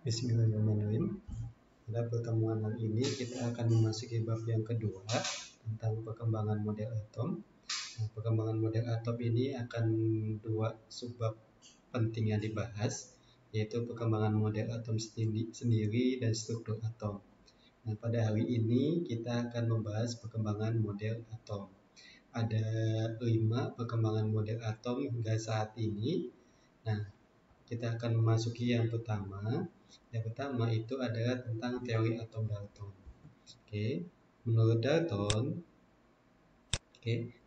Bismillahirrahmanirrahim. Pada pertemuan kali ini kita akan memasuki bab yang kedua tentang perkembangan model atom. Nah, perkembangan model atom ini akan dua subbab penting yang dibahas, yaitu perkembangan model atom sendiri dan struktur atom. Nah, pada hari ini kita akan membahas perkembangan model atom. Ada 5 perkembangan model atom hingga saat ini. Nah, kita akan memasuki yang pertama. Yang pertama itu adalah tentang teori atom Dalton. Menurut Dalton,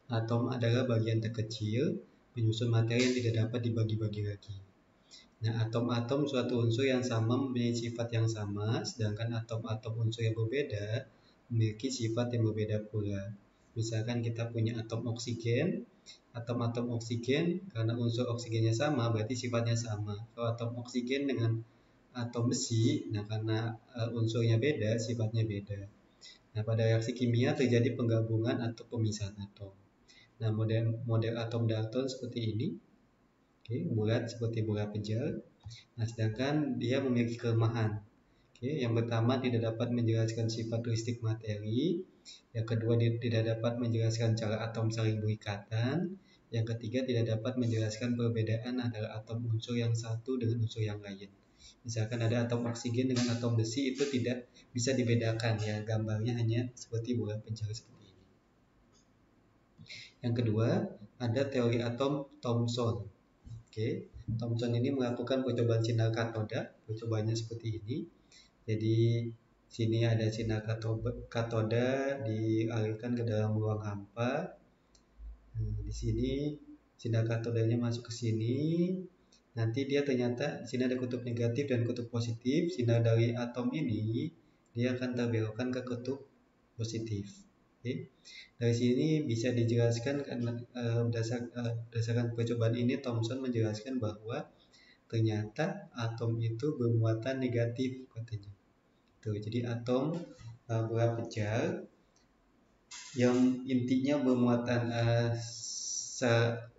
atom adalah bagian terkecil penyusun materi yang tidak dapat dibagi-bagi lagi. Nah, atom-atom suatu unsur yang sama mempunyai sifat yang sama, sedangkan atom-atom unsur yang berbeda memiliki sifat yang berbeda pula. Misalkan kita punya atom oksigen, atom-atom oksigen karena unsur oksigennya sama berarti sifatnya sama. Kalau atom oksigen dengan atom besi, nah karena unsurnya beda, sifatnya beda. Nah, pada reaksi kimia terjadi penggabungan atau pemisahan atom. Nah, model atom Dalton seperti ini. Bulat seperti bola penjal. Nah, sedangkan dia memiliki kelemahan. Yang pertama tidak dapat menjelaskan sifat listrik materi. Yang kedua tidak dapat menjelaskan cara atom saling berikatan. Yang ketiga tidak dapat menjelaskan perbedaan antara atom unsur yang satu dengan unsur yang lain. Misalkan ada atom oksigen dengan atom besi, itu tidak bisa dibedakan ya, gambarnya hanya seperti bola penjal seperti ini. Yang kedua ada teori atom Thomson. Thomson ini melakukan percobaan sinar katoda. Percobaannya seperti ini. Jadi sini ada sinar katoda dialirkan ke dalam ruang hampa. Di sini sinar katodanya masuk ke sini. Nanti dia ternyata di sini ada kutub negatif dan kutub positif. Sinar dari atom ini dia akan terbelokkan ke kutub positif. Dari sini bisa dijelaskan karena berdasarkan percobaan ini Thomson menjelaskan bahwa ternyata atom itu bermuatan negatif katanya. Jadi atom bola penjal yang intinya bermuatan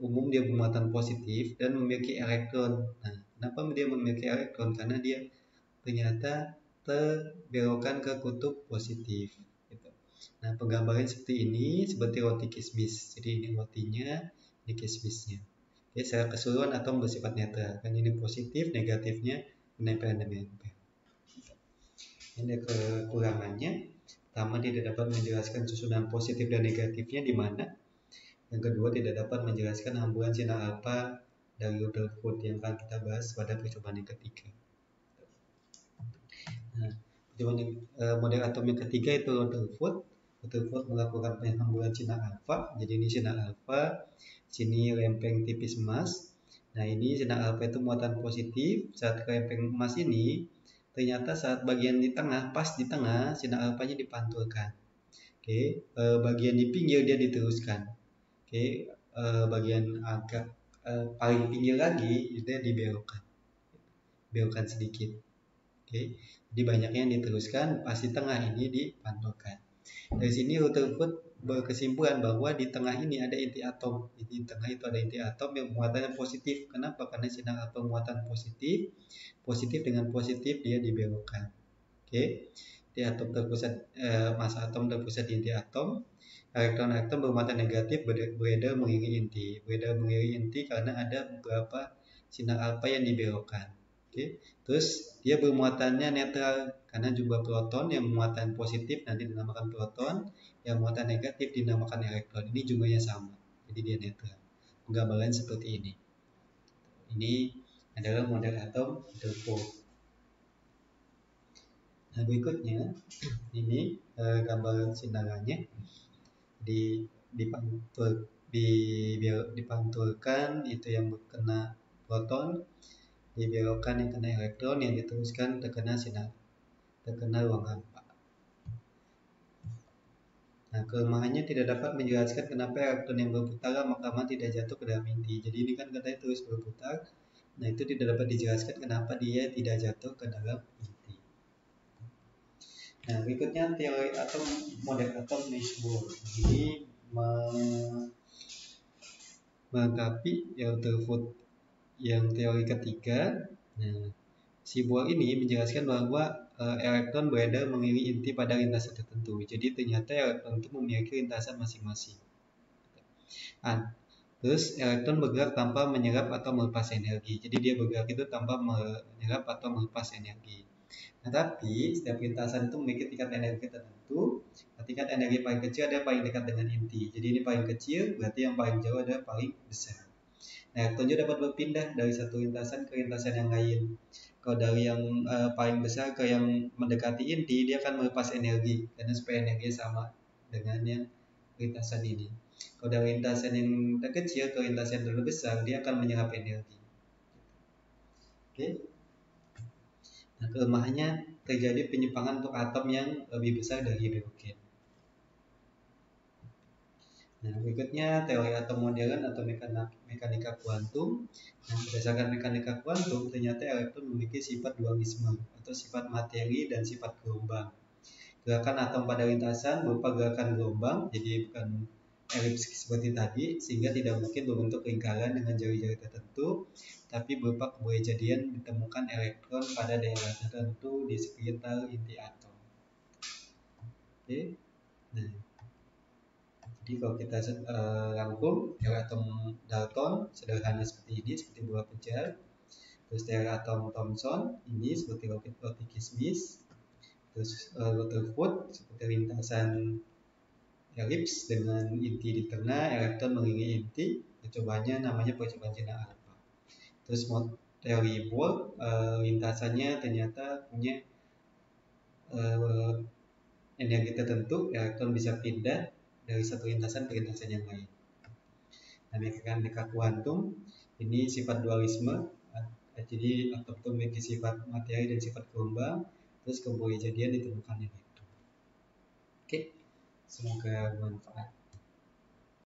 umum dia bermuatan positif dan memiliki elektron. Nah, kenapa dia memiliki elektron? Karena dia ternyata terbelokkan ke kutub positif. Nah, penggambaran seperti ini seperti roti kismis. Jadi ini rotinya, ini kismisnya. Secara keseluruhan atom bersifat netral. Kan ini positif, negatifnya menempel-nempel. Ini kekurangannya. Pertama, tidak dapat menjelaskan susunan positif dan negatifnya di mana. Yang kedua, tidak dapat menjelaskan hamburan sinar alfa dari Rutherford yang akan kita bahas pada percobaan yang ketiga. Nah, model atom yang ketiga itu Rutherford. Rutherford melakukan penghamburan sinar alfa. Jadi ini sinar alfa, sini lempeng tipis emas. Nah, ini sinar alfa itu muatan positif. Saat ke lempeng emas ini, ternyata saat bagian di tengah, pas di tengah, sinar alfanya dipantulkan. Bagian di pinggir dia diteruskan. Bagian agak paling pinggir lagi dia dibelokkan sedikit. Jadi banyaknya yang diteruskan, pas di tengah ini dipantulkan. Dari sini Rutherford berkesimpulan bahwa di tengah ini ada inti atom. Di tengah itu ada inti atom yang muatannya positif. Kenapa? Karena sinar atom muatan positif. Positif dengan positif dia dibelokkan. Di atom terpusat, massa atom terpusat di inti atom. Elektron-elektron bermuatan negatif beredar mengiringi inti. Beredar mengiringi inti karena ada beberapa sinar alfa yang dibelokkan. Terus dia bermuatannya netral karena jumlah proton yang muatan positif nanti dinamakan proton, yang muatan negatif dinamakan elektron. Ini jumlahnya sama, jadi dia netral. Penggambaran seperti ini. Ini adalah model atom Rutherford. Nah, berikutnya ini gambaran sinarannya dipantulkan itu yang kena proton, dibelokkan yang kena elektron, yang diteruskan terkena ruang hampa. Nah, kelemahannya tidak dapat menjelaskan kenapa elektron yang berputar lama-lama tidak jatuh ke dalam inti. Jadi ini kan katanya terus berputar. Nah, itu tidak dapat dijelaskan kenapa dia tidak jatuh ke dalam inti. Nah, berikutnya teori atom model atom Niels-Bohr. Ini melengkapi Rutherford yang teori ketiga. Nah, si Bohr ini menjelaskan bahwa elektron beredar mengiringi inti pada lintasan tertentu. Jadi ternyata elektron itu memiliki lintasan masing-masing. Nah, terus elektron bergerak tanpa menyerap atau melepas energi. Jadi dia bergerak itu tanpa menyerap atau melepas energi. Nah, tapi setiap lintasan itu memiliki tingkat energi tertentu. Tingkat energi paling kecil ada paling dekat dengan inti. Jadi ini paling kecil, berarti yang paling jauh ada paling besar. Nah, elektron juga dapat berpindah dari satu lintasan ke lintasan yang lain. Kalau dari yang paling besar ke yang mendekati inti, dia akan melepas energi karena supaya energinya sama dengan yang lintasan ini. Kalau dari lintasan yang terkecil ke lintasan yang terlalu besar, dia akan menyerap energi. Oke. Nah, kelemahannya terjadi penyimpangan untuk atom yang lebih besar dari hidrogen. Nah, berikutnya teori atom modern atau mekanika kuantum. Nah, berdasarkan mekanika kuantum, ternyata elektron memiliki sifat dualisme atau sifat materi dan sifat gelombang. Gerakan atom pada lintasan berupa gerakan gelombang, jadi bukan elips seperti tadi, sehingga tidak mungkin berbentuk lingkaran dengan jari-jari tertentu, tapi berupa kebolehjadian ditemukan elektron pada daerah tertentu di sekitar inti atom. Oke. Nah, jadi kalau kita rangkum, teori atom Dalton sederhana seperti ini, seperti bola pijar. Terus teori atom Thomson ini seperti roti kismis. Terus Rutherford seperti lintasan elips dengan inti di tengah, elektron mengiringi inti. Percobaannya namanya percobaan zona alpha. Terus teori Bohr, lintasannya ternyata punya energi tertentu, elektron bisa pindah dari satu lintasan ke lintasan yang lain. Nah, mekanika kuantum ini sifat dualisme, jadi atom itu memiliki sifat materi dan sifat gelombang, terus kebolehjadian ditemukan yang itu. Oke, semoga bermanfaat.